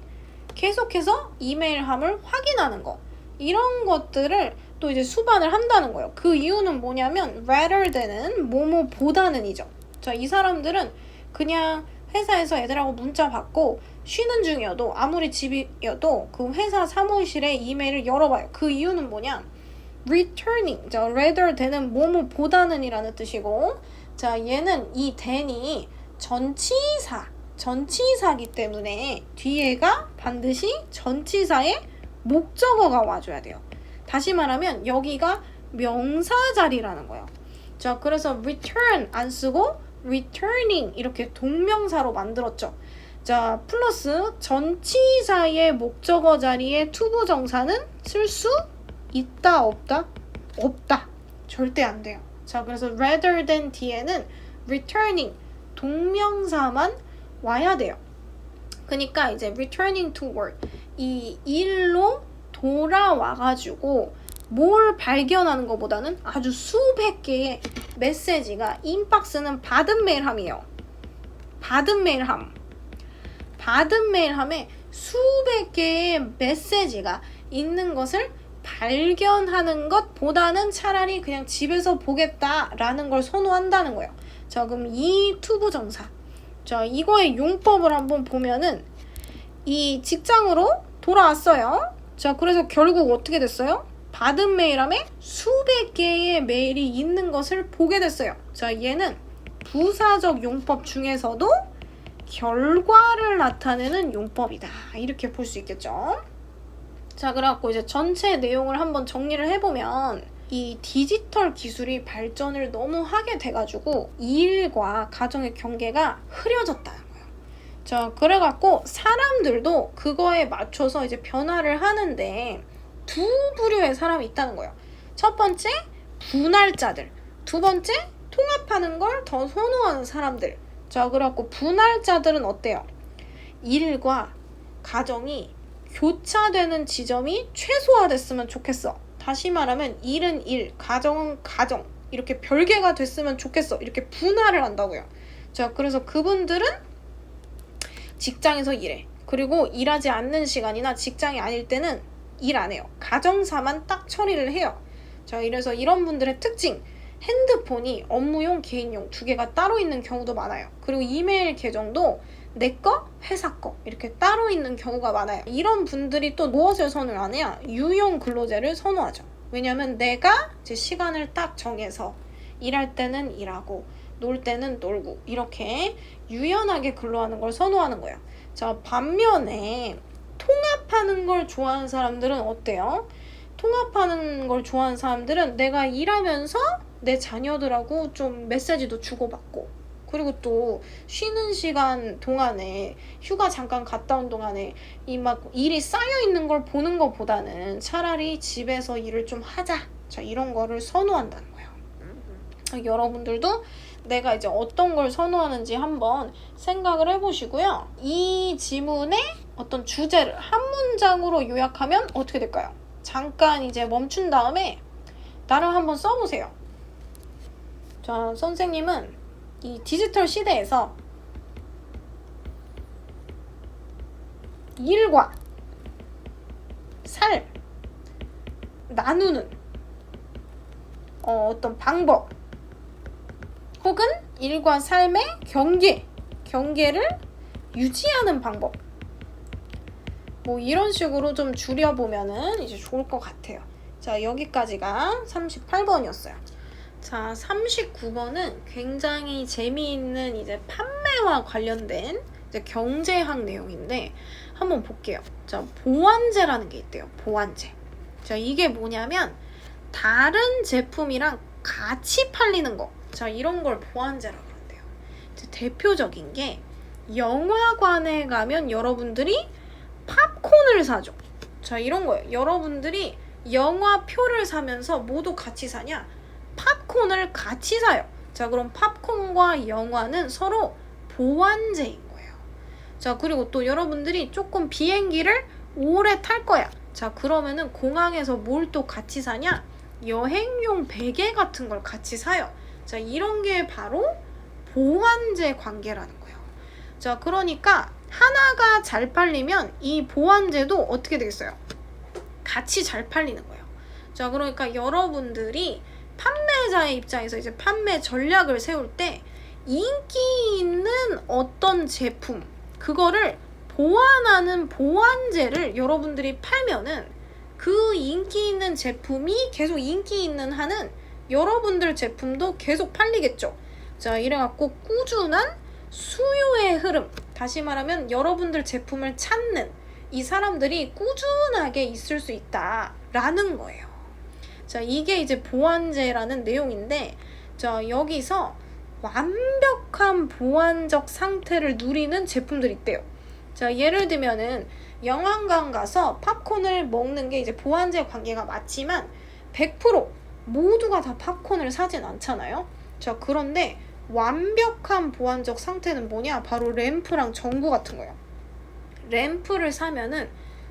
계속해서 이메일함을 확인하는 거. 이런 것들을 또 이제 수반을 한다는 거예요. 그 이유는 뭐냐면 rather than은 뭐뭐보다는 이죠. 자, 이 사람들은 그냥 회사에서 애들하고 문자 받고 쉬는 중이어도 아무리 집이어도 그 회사 사무실에 이메일을 열어봐요. 그 이유는 뭐냐? returning. 자, rather than은 뭐뭐보다는 이라는 뜻이고, 자, 얘는 이 than이 전치사기 때문에 뒤에가 반드시 전치사의 목적어가 와줘야 돼요. 다시 말하면 여기가 명사 자리라는 거예요. 자, 그래서 return 안 쓰고 returning 이렇게 동명사로 만들었죠. 자, 플러스 전치사의 목적어 자리에 투부정사는 쓸 수 있다, 없다? 없다. 절대 안 돼요. 자, 그래서 rather than 뒤에는 returning 동명사만 와야 돼요. 그러니까 이제 returning to work 이 일로 돌아와가지고 뭘 발견하는 것보다는 아주 수백 개의 메시지가 인박스는 받은 메일함이에요. 받은 메일함에 수백 개의 메시지가 있는 것을 발견하는 것보다는 차라리 그냥 집에서 보겠다라는 걸 선호한다는 거예요. 자, 그럼 이 투부정사. 자, 이거의 용법을 한번 보면은 이 직장으로 돌아왔어요. 자, 그래서 결국 어떻게 됐어요? 받은 메일함에 수백 개의 메일이 있는 것을 보게 됐어요. 자, 얘는 부사적 용법 중에서도 결과를 나타내는 용법이다. 이렇게 볼 수 있겠죠. 자, 그래갖고 이제 전체 내용을 한번 정리를 해보면 이 디지털 기술이 발전을 너무 하게 돼가지고 일과 가정의 경계가 흐려졌다는 거예요. 자, 그래갖고 사람들도 그거에 맞춰서 이제 변화를 하는데 두 부류의 사람이 있다는 거예요. 첫 번째, 분할자들. 두 번째, 통합하는 걸 더 선호하는 사람들. 자, 그래갖고 분할자들은 어때요? 일과 가정이 교차되는 지점이 최소화됐으면 좋겠어. 다시 말하면 일은 일, 가정은 가정. 이렇게 별개가 됐으면 좋겠어. 이렇게 분할을 한다고요. 자, 그래서 그분들은 직장에서 일해. 그리고 일하지 않는 시간이나 직장이 아닐 때는 일 안 해요. 가정사만 딱 처리를 해요. 자, 이래서 이런 분들의 특징. 핸드폰이 업무용, 개인용 두 개가 따로 있는 경우도 많아요. 그리고 이메일 계정도 내 거, 회사 거 이렇게 따로 있는 경우가 많아요. 이런 분들이 또 무엇을 선호하냐? 유용 근로제를 선호하죠. 왜냐면 내가 제 시간을 딱 정해서 일할 때는 일하고 놀 때는 놀고 이렇게 유연하게 근로하는 걸 선호하는 거예요. 자, 반면에 통합하는 걸 좋아하는 사람들은 어때요? 통합하는 걸 좋아하는 사람들은 내가 일하면서 내 자녀들하고 좀 메시지도 주고받고 그리고 또 쉬는 시간 동안에 휴가 잠깐 갔다 온 동안에 이 막 일이 쌓여 있는 걸 보는 것보다는 차라리 집에서 일을 좀 하자. 자, 이런 거를 선호한다는 거예요. 여러분들도 내가 이제 어떤 걸 선호하는지 한번 생각을 해보시고요. 이 지문의 어떤 주제를 한 문장으로 요약하면 어떻게 될까요? 잠깐 이제 멈춘 다음에 나름 한번 써보세요. 자, 선생님은 이 디지털 시대에서 일과 삶 나누는 어떤 방법 혹은 일과 삶의 경계를 유지하는 방법 뭐 이런 식으로 좀 줄여보면은 이제 좋을 것 같아요. 자, 여기까지가 38번이었어요. 자, 39번은 굉장히 재미있는 이제 판매와 관련된 이제 경제학 내용인데 한번 볼게요. 자, 보완제라는 게 있대요. 보완제. 자, 이게 뭐냐면 다른 제품이랑 같이 팔리는 거. 자, 이런 걸 보완제라고 그런대요. 대표적인 게 영화관에 가면 여러분들이 팝콘을 사죠. 자, 이런 거예요. 여러분들이 영화표를 사면서 모두 같이 사냐? 팝콘을 같이 사요. 자, 그럼 팝콘과 영화는 서로 보완제인 거예요. 자, 그리고 또 여러분들이 조금 비행기를 오래 탈 거야. 자, 그러면은 공항에서 뭘 또 같이 사냐? 여행용 베개 같은 걸 같이 사요. 자, 이런 게 바로 보완제 관계라는 거예요. 자, 그러니까 하나가 잘 팔리면 이 보완제도 어떻게 되겠어요? 같이 잘 팔리는 거예요. 자, 그러니까 여러분들이 판매자의 입장에서 이제 판매 전략을 세울 때 인기 있는 어떤 제품, 그거를 보완하는 보완제를 여러분들이 팔면은 그 인기 있는 제품이 계속 인기 있는 한은 여러분들 제품도 계속 팔리겠죠. 자, 이래갖고 꾸준한 수요의 흐름, 다시 말하면 여러분들 제품을 찾는 이 사람들이 꾸준하게 있을 수 있다라는 거예요. 자, 이게 이제 보완제라는 내용인데, 자, 여기서 완벽한 보완적 상태를 누리는 제품들이 있대요. 자, 예를 들면은 영화관 가서 팝콘을 먹는 게 이제 보완제 관계가 맞지만 100% 모두가 다 팝콘을 사진 않잖아요. 자, 그런데 완벽한 보완적 상태는 뭐냐? 바로 램프랑 전구 같은 거예요. 램프를 사면은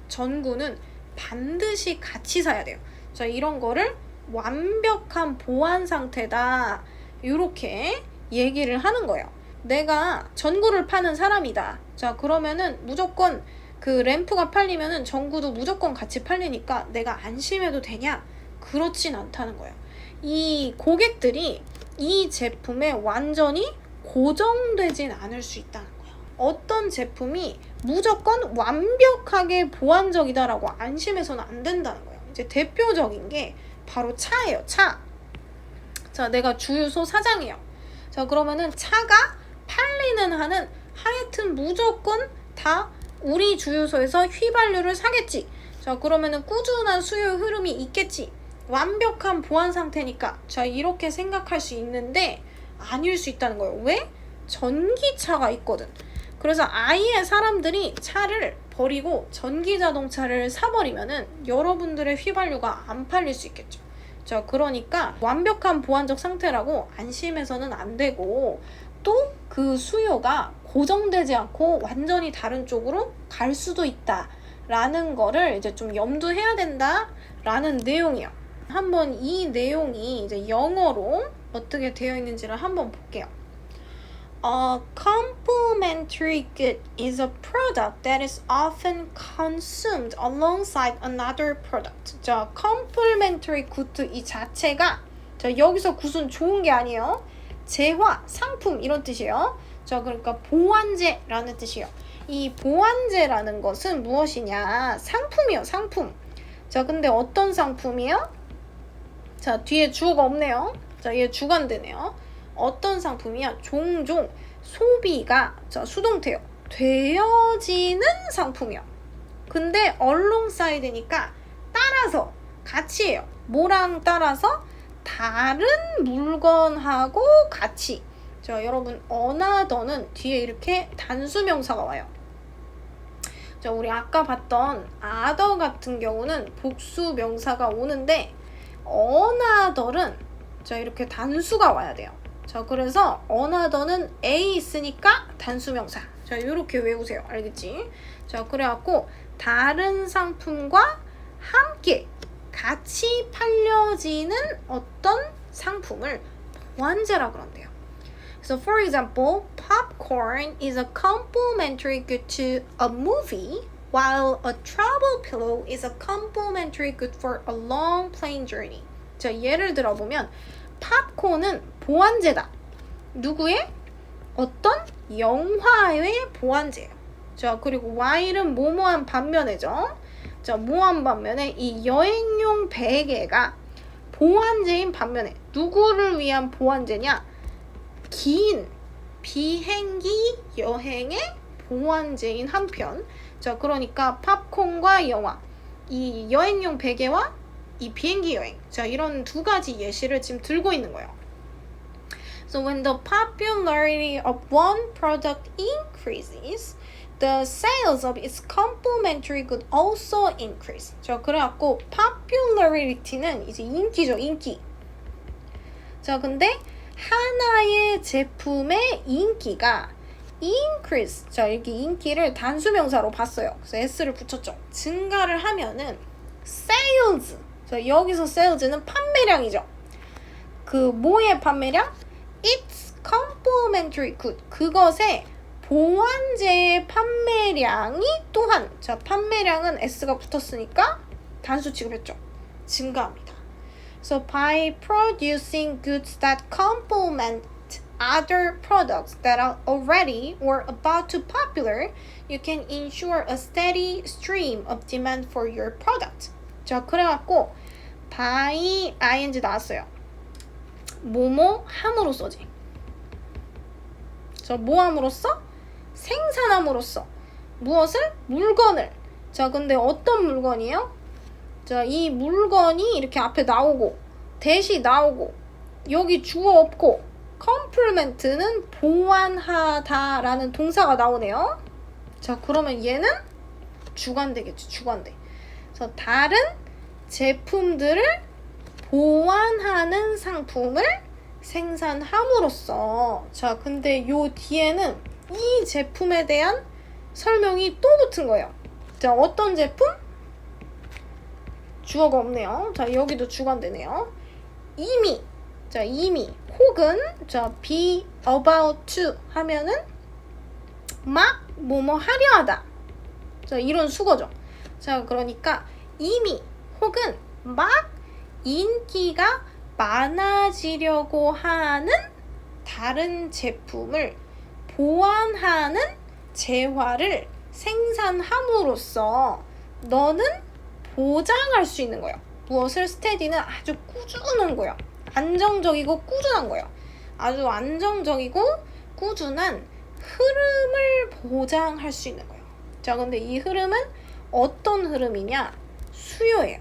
전구는 반드시 같이 사야 돼요. 자, 이런 거를 완벽한 보완 상태다, 이렇게 얘기를 하는 거예요. 내가 전구를 파는 사람이다. 자, 그러면은 무조건 그 램프가 팔리면은 전구도 무조건 같이 팔리니까 내가 안심해도 되냐? 그렇진 않다는 거예요. 이 고객들이 이 제품에 완전히 고정되진 않을 수 있다는 거예요. 어떤 제품이 무조건 완벽하게 보완적이다라고 안심해서는 안 된다는 거예요. 이제 대표적인 게 바로 차예요. 차. 자, 내가 주유소 사장이에요. 자, 그러면은 차가 팔리는 한은 하여튼 무조건 다 우리 주유소에서 휘발유를 사겠지. 자, 그러면은 꾸준한 수요 흐름이 있겠지. 완벽한 보완 상태니까. 자, 이렇게 생각할 수 있는데 아닐 수 있다는 거예요. 왜? 전기차가 있거든. 그래서 아예 사람들이 차를 버리고 전기 자동차를 사버리면은 여러분들의 휘발유가 안 팔릴 수 있겠죠. 자, 그러니까 완벽한 보완적 상태라고 안심해서는 안 되고, 또 그 수요가 고정되지 않고 완전히 다른 쪽으로 갈 수도 있다라는 거를 이제 좀 염두해야 된다라는 내용이에요. 한번 이 내용이 이제 영어로 어떻게 되어 있는지를 한번 볼게요. A complementary good is a product that is often consumed alongside another product. 자, complementary good 이 자체가, 자, 여기서 굿은 좋은 게 아니에요. 재화, 상품 이런 뜻이에요. 자, 그러니까 보완제라는 뜻이에요. 이 보완제라는 것은 무엇이냐? 상품이요, 상품. 자, 근데 어떤 상품이요? 자, 뒤에 주어가 없네요. 자, 얘 주관되네요. 어떤 상품이야? 종종 소비가, 자, 수동태요, 되어지는 상품이요. 근데 alongside니까 따라서, 같이예요. 뭐랑 따라서? 다른 물건하고 같이. 자, 여러분 another는 뒤에 이렇게 단수명사가 와요. 자, 우리 아까 봤던 other 같은 경우는 복수명사가 오는데 another는, 자, 이렇게 단수가 와야 돼요. 자, 그래서 another는 A 있으니까 단수명사. 자, 이렇게 외우세요. 알겠지? 자, 그래갖고 다른 상품과 함께 같이 팔려지는 어떤 상품을 보완제라고 그런대요. So for example, popcorn is a complementary good to a movie, while a travel pillow is a complementary good for a long plane journey. 자, 예를 들어보면 팝콘은 보완제다. 누구의? 어떤 영화의 보완제예요. 자, 그리고 while은 뭐뭐한 반면에죠. 자, 모함 반면에 이 여행용 베개가 보완제인 반면에 누구를 위한 보완제냐? 긴 비행기 여행의 보완제인 한편. 자, 그러니까 팝콘과 영화, 이 여행용 베개와 이 비행기 여행. 자, 이런 두 가지 예시를 지금 들고 있는 거예요. So when the popularity of one product increases, the sales of its complementary good also increase. 자, 그래갖고 popularity는 이제 인기죠, 인기. 자, 근데 하나의 제품의 인기가 increase. 자, 이렇게 인기를 단수명사로 봤어요. 그래서 s를 붙였죠. 증가를 하면은 sales. 자, 여기서 sales는 판매량이죠. 그 뭐의 판매량? It's complementary good. 그것의 보완제의 판매량이 또한, 자, 판매량은 s가 붙었으니까 단수 취급했죠. 증가합니다. So by producing goods that complement other products that are already or about to popular, you can ensure a steady stream of demand for your product. 자, 그래갖고 by ing 나왔어요. 뭐뭐 함으로써지. 자, 뭐 함으로써? 생산함으로써. 무엇을? 물건을. 자, 근데 어떤 물건이에요? 자, 이 물건이 이렇게 앞에 나오고 대시 나오고 여기 주어 없고 컴플리멘트는 보완하다라는 동사가 나오네요. 자, 그러면 얘는 주관되겠지, 주관대. 그래서 다른 제품들을 보완하는 상품을 생산함으로써. 자, 근데 요 뒤에는 이 제품에 대한 설명이 또 붙은 거예요. 자, 어떤 제품? 주어가 없네요. 자, 여기도 주관되네요. 이미. 자, 이미 혹은 자, be about to 하면은 막 뭐뭐 하려 하다. 자, 이런 수거죠. 자, 그러니까 이미 혹은 막 인기가 많아지려고 하는 다른 제품을 보완하는 재화를 생산함으로써 너는 보장할 수 있는 거예요. 무엇을? 스테디는 아주 꾸준한 거예요. 안정적이고 꾸준한 거예요. 아주 안정적이고 꾸준한 흐름을 보장할 수 있는 거예요. 자, 근데 이 흐름은 어떤 흐름이냐? 수요예요.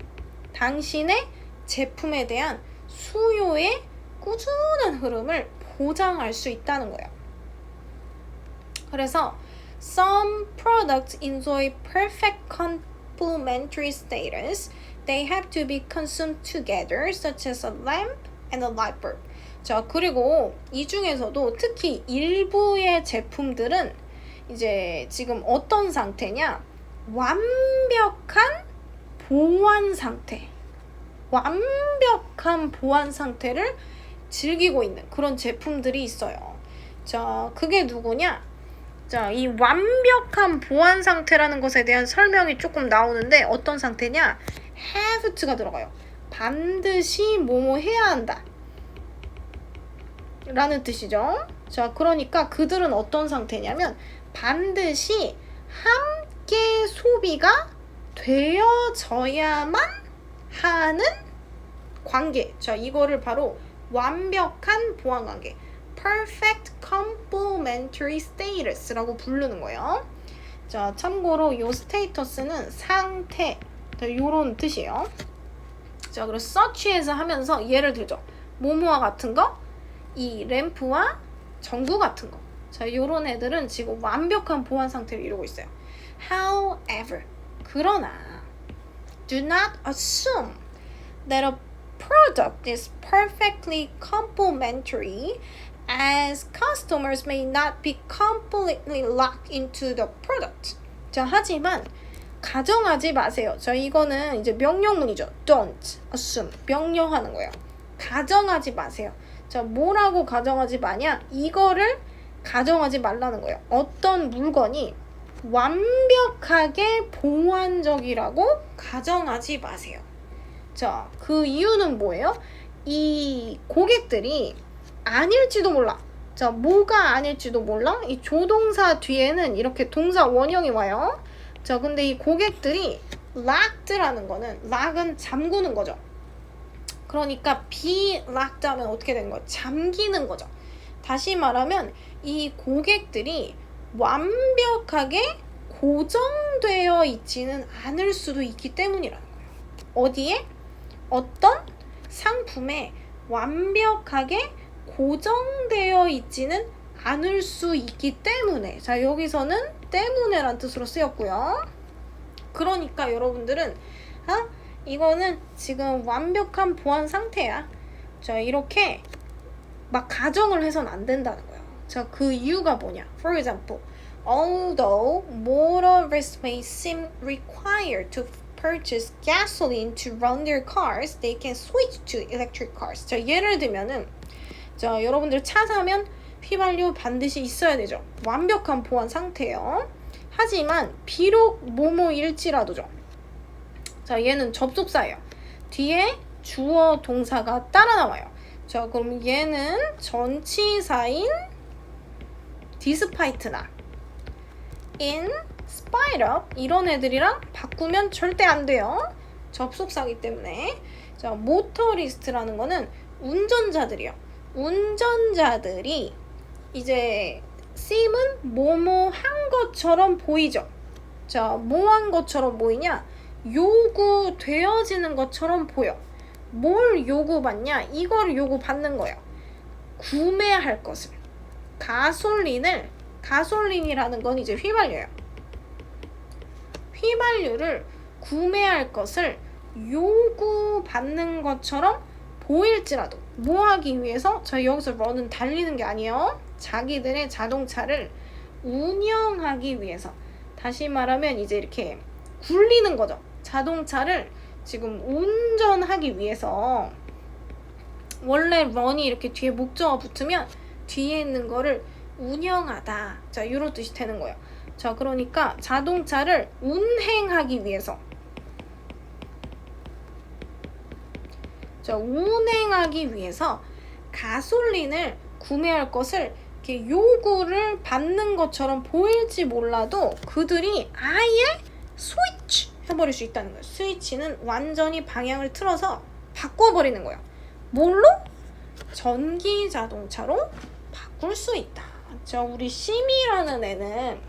당신의 제품에 대한 수요의 꾸준한 흐름을 보장할 수 있다는 거예요. 그래서 some products enjoy perfect complementary status. They have to be consumed together, such as a lamp and a light bulb. 자, 그리고 이 중에서도 특히 일부의 제품들은 이제 지금 어떤 상태냐? 완벽한 보완 상태. 완벽한 보완 상태를 즐기고 있는 그런 제품들이 있어요. 자, 그게 누구냐? 자, 이 완벽한 보완 상태라는 것에 대한 설명이 조금 나오는데 어떤 상태냐? have to가 들어가요. 반드시 뭐뭐 해야 한다 라는 뜻이죠. 자, 그러니까 그들은 어떤 상태냐면 반드시 함께 소비가 되어져야만 하는 관계. 자, 이거를 바로 완벽한 보완 관계, perfect complementary status라고 부르는 거예요. 자, 참고로 이 스테이터스는 상태, 요런 뜻이에요. 자, 그리고 such에서 하면서 예를 들죠. 뭐뭐와 같은 거, 이 램프와 전구 같은 거. 자, 요런 애들은 지금 완벽한 보완 상태를 이루고 있어요. However, 그러나 do not assume that a product is perfectly complementary, as customers may not be completely locked into the product. 자, 하지만 가정하지 마세요. 자, 이거는 이제 명령문이죠. Don't assume. 명령하는 거예요. 가정하지 마세요. 자, 뭐라고 가정하지 마냐? 이거를 가정하지 말라는 거예요. 어떤 물건이 완벽하게 보완적이라고 가정하지 마세요. 자, 그 이유는 뭐예요? 이 고객들이 아닐지도 몰라. 자, 뭐가 아닐지도 몰라? 이 조동사 뒤에는 이렇게 동사 원형이 와요. 자, 근데 이 고객들이 locked라는 거는 lock은 잠그는 거죠. 그러니까 be locked 하면 어떻게 되는 거예요? 잠기는 거죠. 다시 말하면 이 고객들이 완벽하게 고정되어 있지는 않을 수도 있기 때문이라는 거예요. 어디에? 어떤 상품에 완벽하게 고정되어 있지는 않을 수 있기 때문에. 자, 여기서는 때문에란 뜻으로 쓰였고요. 그러니까 여러분들은 이거는 지금 완벽한 보안 상태야. 자, 이렇게 막 가정을 해서는 안 된다는 거예요. 자, 그 이유가 뭐냐? For example, although motorists may seem required to purchase gasoline to run their cars, they can switch to electric cars. 자, 예를 들면은 자, 여러분들 차 사면 휘발유 반드시 있어야 되죠. 완벽한 보안 상태예요. 하지만 비록 뭐뭐일지라도죠. 자, 얘는 접속사예요. 뒤에 주어 동사가 따라 나와요. 자, 그럼 얘는 전치사인 despite나 in spite of 이런 애들이랑 바꾸면 절대 안 돼요. 접속사기 때문에. 자, 모터리스트라는 거는 운전자들이요. 운전자들이 이제 seem은 뭐뭐 한 것처럼 보이죠. 자, 뭐 한 것처럼 보이냐? 요구되어지는 것처럼 보여. 뭘 요구받냐? 이걸 요구받는 거예요. 구매할 것을. 가솔린이라는 건 이제 휘발유예요. 휘발유를 구매할 것을 요구받는 것처럼 보일지라도 뭐 하기 위해서? 자, 여기서 run은 달리는 게 아니에요. 자기들의 자동차를 운영하기 위해서. 다시 말하면 이제 이렇게 굴리는 거죠. 자동차를 지금 운전하기 위해서. 원래 run이 이렇게 뒤에 목적어 붙으면 뒤에 있는 거를 운영하다. 자, 이런 뜻이 되는 거예요. 자, 그러니까 자동차를 운행하기 위해서. 자, 운행하기 위해서 가솔린을 구매할 것을 이렇게 요구를 받는 것처럼 보일지 몰라도 그들이 아예 스위치 해버릴 수 있다는 거예요. 스위치는 완전히 방향을 틀어서 바꿔버리는 거예요. 뭘로? 전기 자동차로 바꿀 수 있다. 자, 우리 심이라는 애는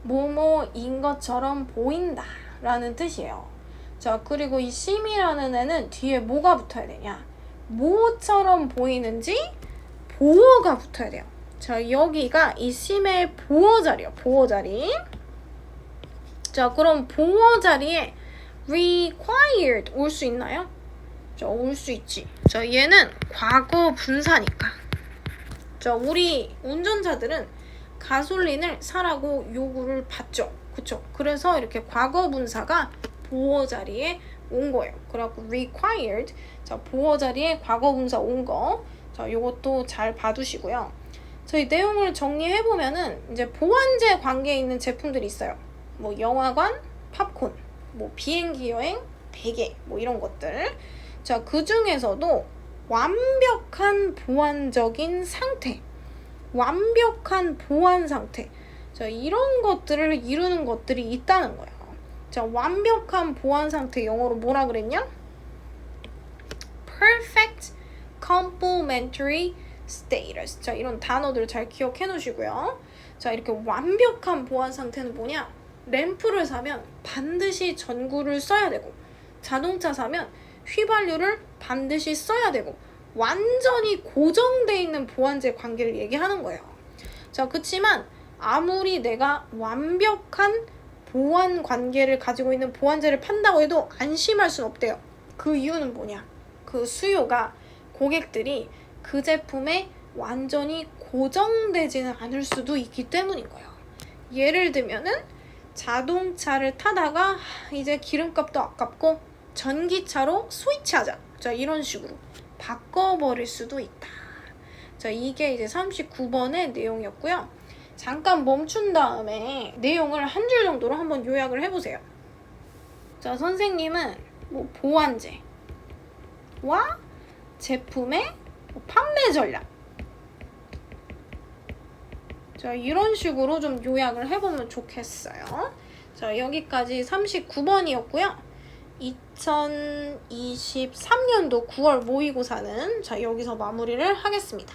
뭐뭐인 것처럼 보인다 라는 뜻이에요. 자, 그리고 이 심이라는 애는 뒤에 뭐가 붙어야 되냐? 뭐처럼 보이는지 보어가 붙어야 돼요. 자, 여기가 이 심의 보어 자리요. 보어 자리. 자, 그럼 보어 자리에 required 올 수 있나요? 자, 올 수 있지. 자, 얘는 과거 분사니까. 자, 우리 운전자들은 가솔린을 사라고 요구를 받죠. 그쵸? 그래서 이렇게 과거 분사가 보어 자리에 온 거예요. 그래갖고 required. 자, 보어 자리에 과거 분사 온 거. 자, 요것도 잘 봐두시고요. 저희 내용을 정리해보면은 이제 보완제 관계에 있는 제품들이 있어요. 뭐 영화관, 팝콘, 뭐 비행기 여행, 베개, 뭐 이런 것들. 자, 그 중에서도 완벽한 보완적인 상태, 완벽한 보완 상태. 자, 이런 것들을 이루는 것들이 있다는 거예요. 자, 완벽한 보완 상태 영어로 뭐라 그랬냐? Perfect complementary status. 자, 이런 단어들 잘 기억해 놓으시고요. 자, 이렇게 완벽한 보안 상태는 뭐냐? 램프를 사면 반드시 전구를 써야 되고, 자동차 사면 휘발유를 반드시 써야 되고, 완전히 고정돼 있는 보완제 관계를 얘기하는 거예요. 자, 그치만 아무리 내가 완벽한 보완 관계를 가지고 있는 보완제를 판다고 해도 안심할 수는 없대요. 그 이유는 뭐냐? 그 수요가 고객들이 그 제품에 완전히 고정되지는 않을 수도 있기 때문인 거예요. 예를 들면은 자동차를 타다가 이제 기름값도 아깝고 전기차로 스위치하자. 자, 이런 식으로 바꿔버릴 수도 있다. 자, 이게 이제 39번의 내용이었고요. 잠깐 멈춘 다음에 내용을 한 줄 정도로 한번 요약을 해보세요. 자, 선생님은 뭐 보완제와 제품의 판매 전략. 자, 이런 식으로 좀 요약을 해보면 좋겠어요. 자, 여기까지 39번이었고요. 2023년도 9월 모의고사는 자, 여기서 마무리를 하겠습니다.